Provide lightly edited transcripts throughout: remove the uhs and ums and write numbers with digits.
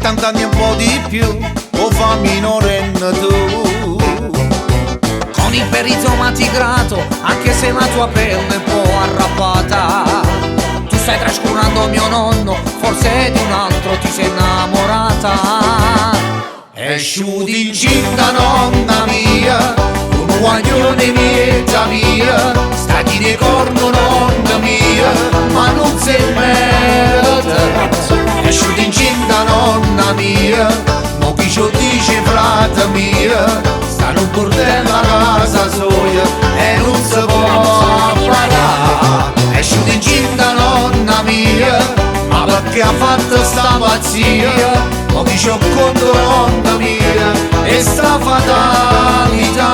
70 anni e un po' di più, o fa minorenne tu. Con il perizoma tigrato, anche se la tua pelle è un po' arrabbiata. Tu stai trascurando mio nonno, forse di un altro ti sei innamorata. Esciuti incinta nonna mia, un guaglione mietta mia, stati di corno nonna mia, ma non sei merda. Esciuti incinta nonna mia, mo chi ci dice frate mia, stanno un bordello a casa soia e non si può pagare. Esciuti incinta nonna mia, ma perché ha fatto sta pazzia? Mo chi c'ho contro nonna mia e sta fatalità.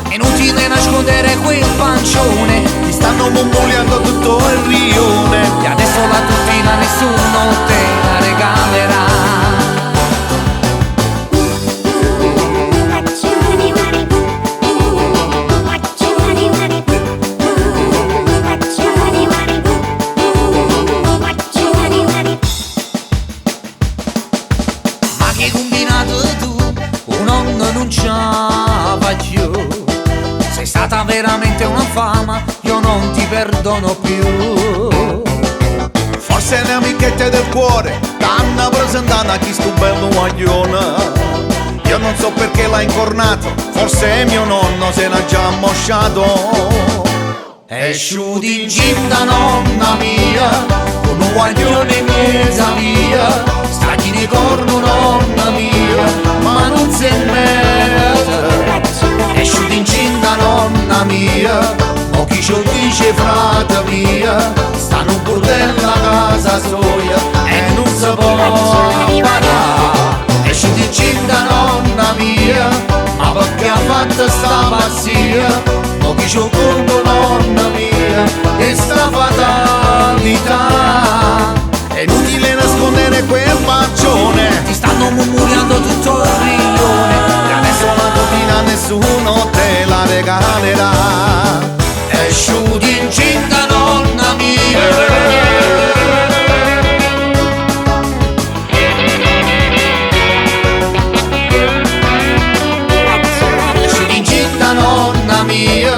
È inutile nascondere quel pancione, Ti stanno bomboleando tutto il rione e adesso la tuttina nessuno te la regalerà. Ma che combinato tu, un nonno non c'ava più. Sei stata veramente una fama, io non ti perdono più. Forse le amichette del cuore t'hanno presentato a chi sto bello guaglione. Io non so perché l'ha incornato, forse mio nonno se n'ha già ammosciato. Esciuti incinta nonna mia, con un guaglione miezza via, stati di corno nonna mia, ma non sei merda. Esciuti incinta nonna mia, mo chi ci dice frate mia, stanno un bordello a casa soia e non si può pagare. Esciuti incinta nonna mia, ma perché ha fatto sta pazzia? Mo chi ci conto nonna mia e sta fatalità. È inutile nascondere quel bacione, Ti stanno murmurando tutto il rione, e adesso la topina nessuno te la regalerà. Esciuti incinta nonna mia, esciuti incinta nonna mia,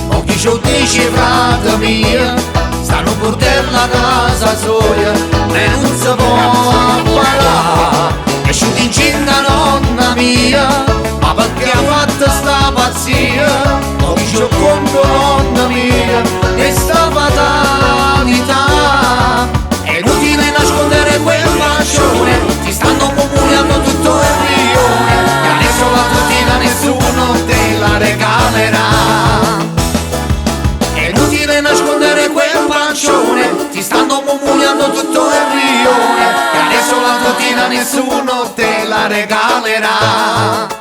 o chi ci dice frate mia, stanno bordello a casa soia e non si può parlare. Esciuti incinta nonna mia, ma perché ha fatto sta pazzia? O chi ci conto nonna mia e sta fatalità. È inutile nascondere quel bacione, ti stanno murmurando tutto il rione, e adesso la tuttina nessuno te la regalerà. È inutile nascondere quel bacione, ti stanno murmurando tutto il rione, e adesso la tuttina nessuno te la regalerà.